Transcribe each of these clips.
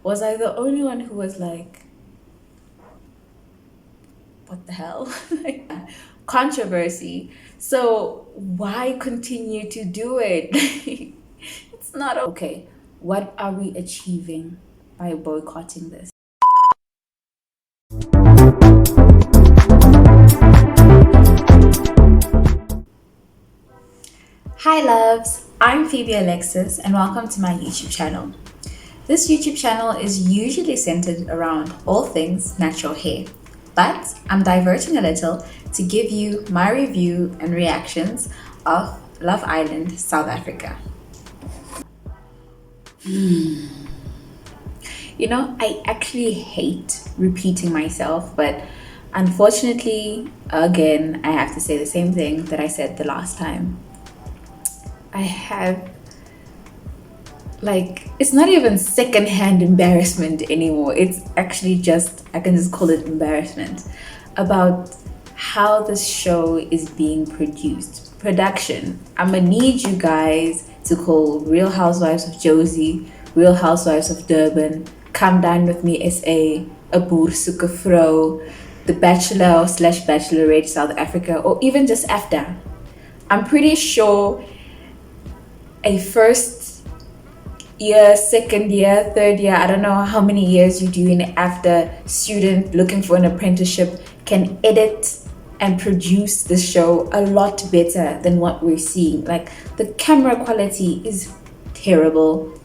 Was I the only one who was like, what the hell? Like, controversy. So why continue to do it? It's not okay. What are we achieving by boycotting this? Hi loves, I'm Phoebe Alexis and welcome to my YouTube channel. This YouTube channel is usually centered around all things natural hair, but I'm diverting a little to give you my review and reactions of Love Island, South Africa. I actually hate repeating myself, but unfortunately, again, I have to say the same thing that I said the last time. I have, it's not even secondhand embarrassment anymore. It's actually I can just call it embarrassment about how this show is being produced. Production. I'm gonna need you guys to call Real Housewives of Josie, Real Housewives of Durban, Come Dine With Me SA, Aboer Soeke Vrou, The Bachelor / Bachelorette South Africa, or even just AFDA. I'm pretty sure a first year, second year, third year, I don't know how many years you do in after student looking for an apprenticeship can edit and produce the show a lot better than what we're seeing. Like, the camera quality is terrible.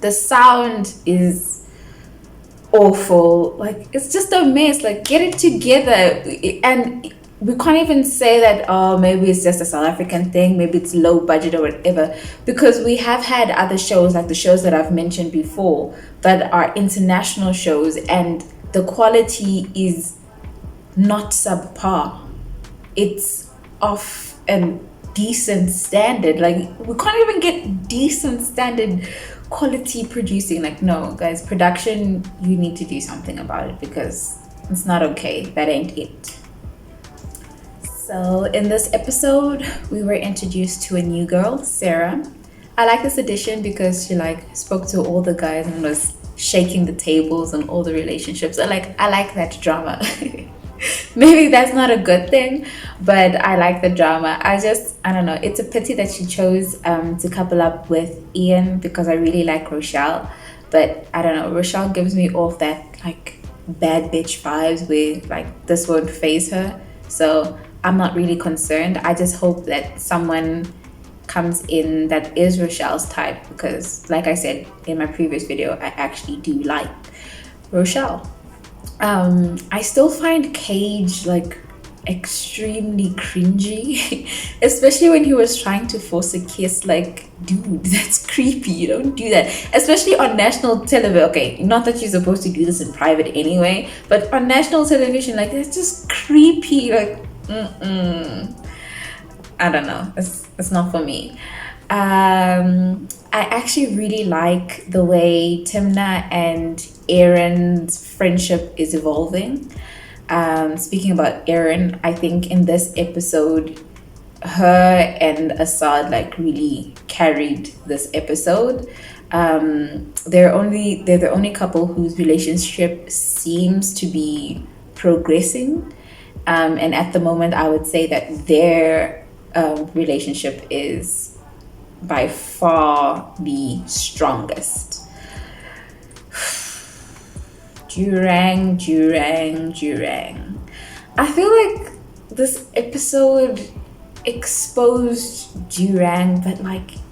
The sound is awful. Like, it's just a mess. Like, get it together. And we can't even say that, oh, maybe it's just a South African thing, maybe it's low budget or whatever, because we have had other shows, like the shows that I've mentioned before, that are international shows, and the quality is not subpar. It's of a decent standard. Like, we can't even get decent standard quality producing. Like, no, guys, production, you need to do something about it, because it's not okay. That ain't it. So in this episode, we were introduced to a new girl, Sarah. I like this addition because she spoke to all the guys and was shaking the tables on all the relationships. I like that drama. Maybe that's not a good thing, but I like the drama. I don't know. It's a pity that she chose to couple up with Ian, because I really like Rochelle. But I don't know. Rochelle gives me off that bad bitch vibes where this won't faze her. So I'm not really concerned. I just hope that someone comes in that is Rochelle's type, because like I said in my previous video, I actually do like Rochelle. I still find Cage extremely cringy, especially when he was trying to force a kiss. Dude, that's creepy. You don't do that, especially on national television. Okay, not that you're supposed to do this in private anyway, but on national television, it's just creepy. I don't know. It's not for me. I actually really like the way Timna and Aaron's friendship is evolving. Speaking about Aaron, I think in this episode, her and Assad really carried this episode. They're the only couple whose relationship seems to be progressing. And at the moment, I would say that their relationship is by far the strongest. Jurang. I feel like this episode exposed Jurang, but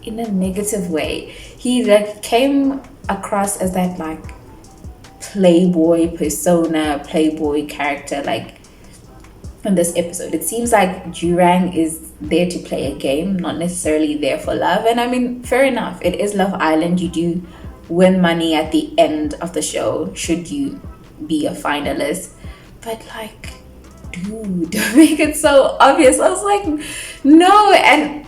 in a negative way. He came across as that playboy persona, playboy character. In this episode, it seems like Jurang is there to play a game, not necessarily there for love. And I mean, fair enough, it is Love Island. You do win money at the end of the show should you be a finalist, but dude, don't make it so obvious. I was like, no. And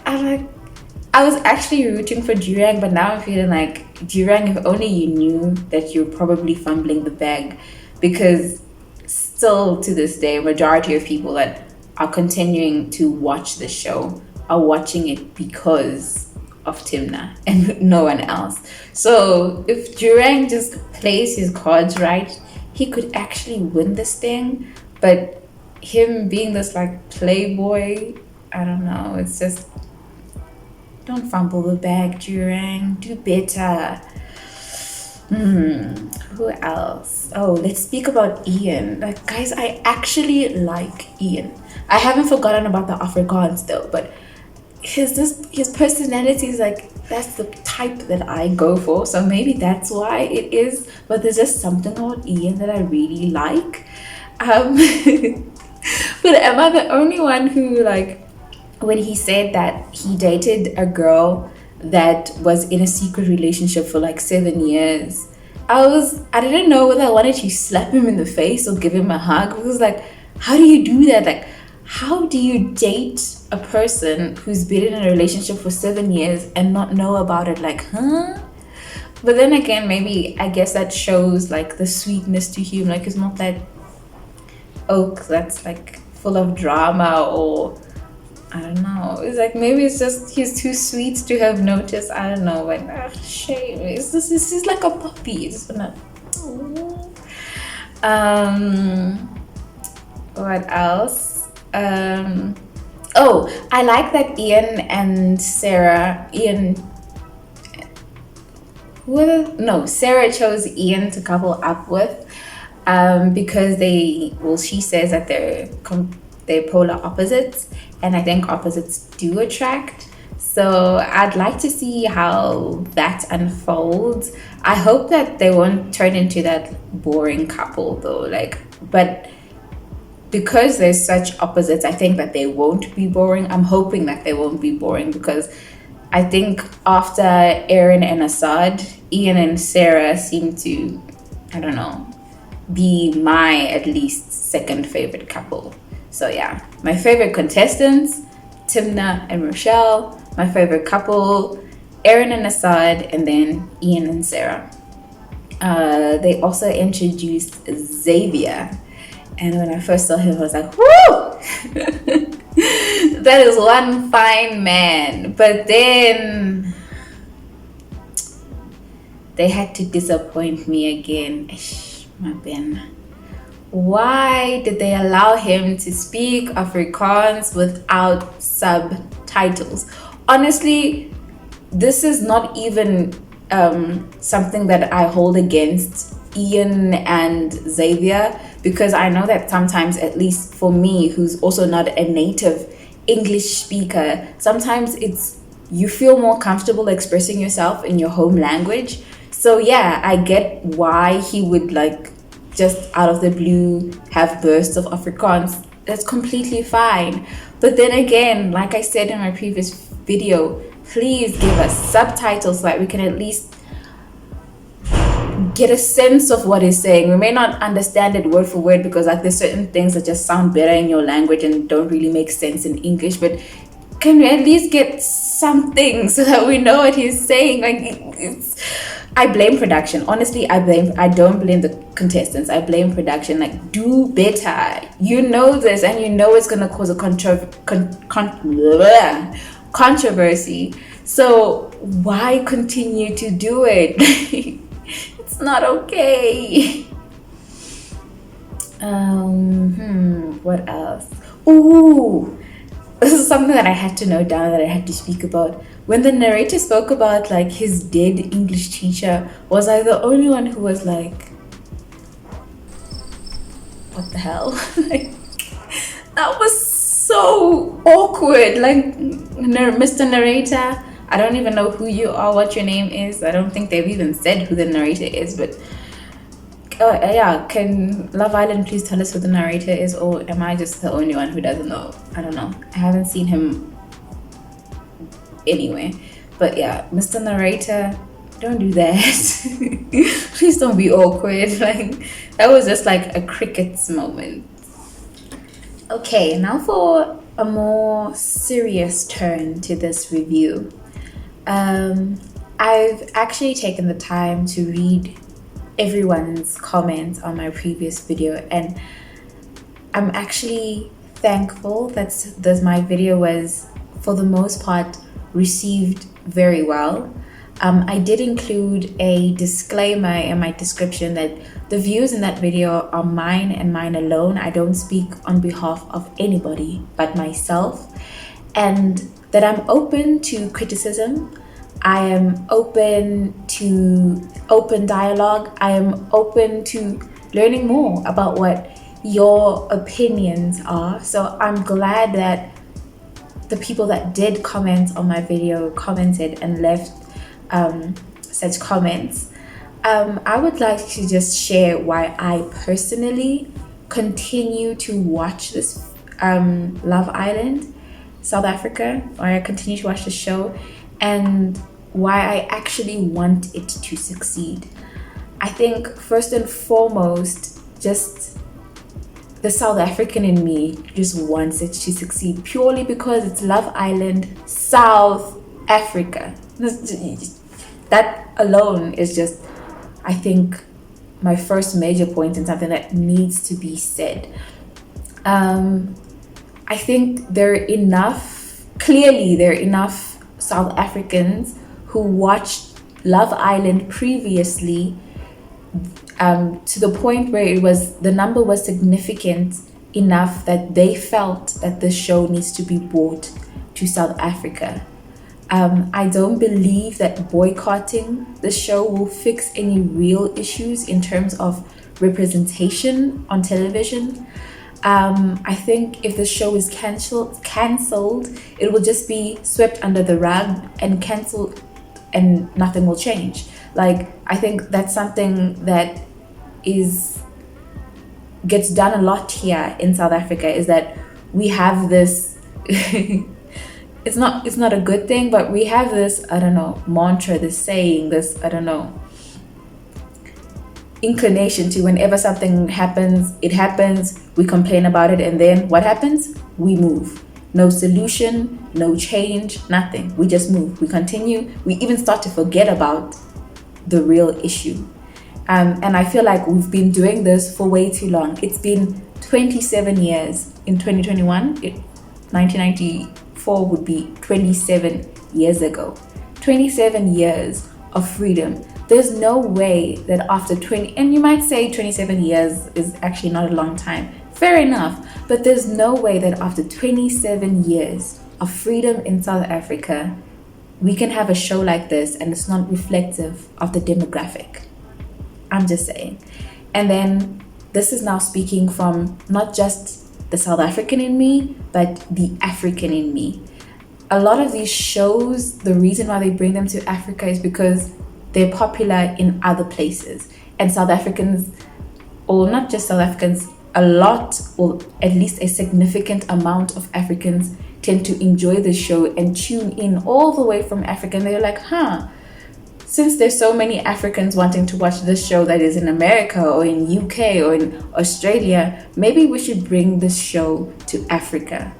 I was actually rooting for Jurang, but now I'm feeling like, Jurang, if only you knew that you're probably fumbling the bag, because still to this day, majority of people that are continuing to watch the show are watching it because of Timna and no one else. So if Jurang just plays his cards right, he could actually win this thing. But him being this like playboy, I don't know, it's just, don't fumble the bag, Jurang, do better. Who else? Oh, let's speak about Ian. Like, guys, I actually like Ian. I haven't forgotten about the Afrikaans though, but his personality is like, that's the type that I go for. So maybe that's why it is. But there's just something about Ian that I really like. But am I the only one who, like, when he said that he dated a girl that was in a secret relationship for like 7 years, I didn't know whether I wanted to slap him in the face or give him a hug. Because like, how do you do that? Like, how do you date a person who's been in a relationship for 7 years and not know about it? Like, huh? But then again, maybe I guess that shows like the sweetness to him. Like, it's not that oak that's like full of drama, or I don't know. It's like, maybe it's just he's too sweet to have noticed. I don't know. Like, shame. It's just like a puppy. It's gonna. What else? Oh, I like that Ian and Sarah. Sarah chose Ian to couple up with, because she says that they're polar opposites, and I think opposites do attract. So I'd like to see how that unfolds. I hope that they won't turn into that boring couple though. Like, but because there's such opposites, I think that they won't be boring. I'm hoping that they won't be boring, because I think after Aaron and Assad, Ian and Sarah seem to, I don't know, be my at least second favorite couple. So yeah, my favorite contestants, Timna and Rochelle. My favorite couple, Aaron and Assad, and then Ian and Sarah. They also introduced Xavier. And when I first saw him, I was like, whoo! That is one fine man. But then they had to disappoint me again. My Ben. Why did they allow him to speak Afrikaans without subtitles? Honestly, this is not even something that I hold against Ian and Xavier, because I know that sometimes, at least for me, who's also not a native English speaker, sometimes you feel more comfortable expressing yourself in your home language. So yeah, I get why he would like just out of the blue have bursts of Afrikaans. That's completely fine. But then again, like I said in my previous video, please give us subtitles so that we can at least get a sense of what he's saying. We may not understand it word for word, because like there's certain things that just sound better in your language and don't really make sense in English, but can we at least get something so that we know what he's saying? Like, I blame production. Honestly, I don't blame the contestants. I blame production. Like, do better. You know this, and you know it's gonna cause a controversy. So why continue to do it? It's not okay. What else? Ooh, this is something that I had to note down, that I had to speak about. When the narrator spoke about like his dead English teacher, was I the only one who was like, what the hell? Like, that was so awkward. Like, Mr. Narrator, I don't even know who you are, what your name is. I don't think they've even said who the narrator is, but yeah, can Love Island please tell us who the narrator is, or am I just the only one who doesn't know? I don't know. I haven't seen him anyway. But yeah, Mr. Narrator, don't do that. Please don't be awkward. Like, that was just like a crickets moment. Okay, now for a more serious turn to this review. I've actually taken the time to read everyone's comments on my previous video, and I'm actually thankful that my video was, for the most part, received very well. I did include a disclaimer in my description that the views in that video are mine and mine alone. I don't speak on behalf of anybody but myself, and that I'm open to criticism. I am open to open dialogue. I am open to learning more about what your opinions are. So I'm glad that the people that did comment on my video commented and left such comments. I would like to just share why I personally continue to watch this Love Island South Africa, or I continue to watch the show, and why I actually want it to succeed. I think first and foremost, just the South African in me just wants it to succeed purely because it's Love Island South Africa. That alone is just, I think, my first major point and something that needs to be said. I think there are enough South Africans who watched Love Island previously, to the point where the number was significant enough that they felt that the show needs to be brought to South Africa. I don't believe that boycotting the show will fix any real issues in terms of representation on television. I think if the show is cancelled, it will just be swept under the rug and cancelled, and nothing will change. Like, I think that's something that gets done a lot here in South Africa, is that we have this it's not a good thing, but we have this, I don't know, mantra, this saying, this, I don't know, inclination to whenever something happens, it happens, we complain about it, and then what happens? We move. No solution, no change, nothing. We just move. We continue. We even start to forget about the real issue. And I feel like we've been doing this for way too long. It's been 27 years. In 2021, 1994 would be 27 years ago. 27 years of freedom. There's no way that after 20, and you might say 27 years is actually not a long time. Fair enough. But there's no way that after 27 years of freedom in South Africa, we can have a show like this and it's not reflective of the demographic. I'm just saying. And then this is now speaking from not just the South African in me, but the African in me. A lot of these shows, the reason why they bring them to Africa is because they're popular in other places. And South Africans, or not just South Africans, a lot, or at least a significant amount of Africans tend to enjoy the show and tune in all the way from Africa. And they're like, since there's so many Africans wanting to watch this show that is in America or in UK or in Australia, maybe we should bring this show to Africa.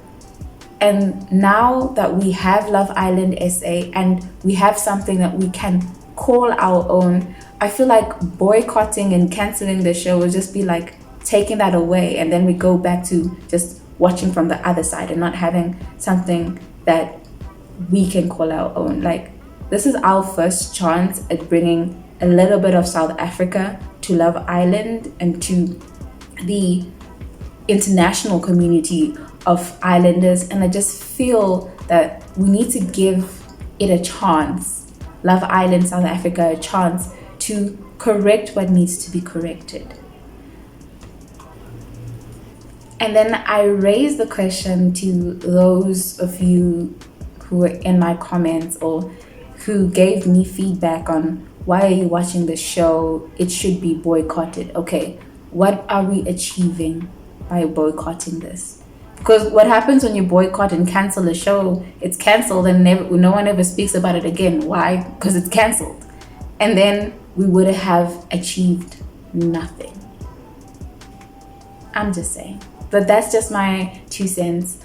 And now that we have Love Island SA and we have something that we can call our own, I feel like boycotting and canceling the show will just be like taking that away, and then we go back to just watching from the other side and not having something that we can call our own. Like, this is our first chance at bringing a little bit of South Africa to Love Island and to the international community of islanders, and I just feel that we need to give it a chance, Love Island South Africa, a chance to correct what needs to be corrected. And then I raised the question to those of you who were in my comments or who gave me feedback on why are you watching the show? It should be boycotted. Okay, what are we achieving by boycotting this? Because what happens when you boycott and cancel a show, it's cancelled and no one ever speaks about it again. Why? Because it's cancelled. And then we would have achieved nothing. I'm just saying. But that's just my 2 cents.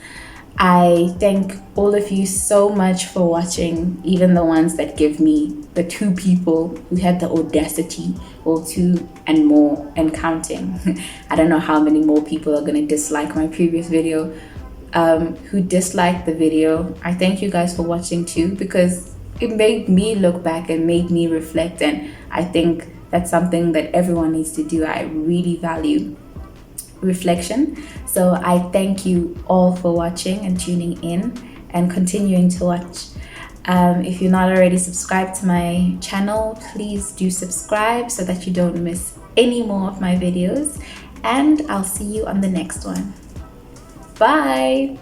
I thank all of you so much for watching, even the ones that give me, the 2 people who had the audacity, or 2 and more and counting. I don't know how many more people are going to dislike my previous video, who disliked the video. I thank you guys for watching too, because it made me look back and made me reflect, and I think that's something that everyone needs to do. I really value reflection. So I thank you all for watching and tuning in and continuing to watch. If you're not already subscribed to my channel, please do subscribe so that you don't miss any more of my videos, and I'll see you on the next one. Bye.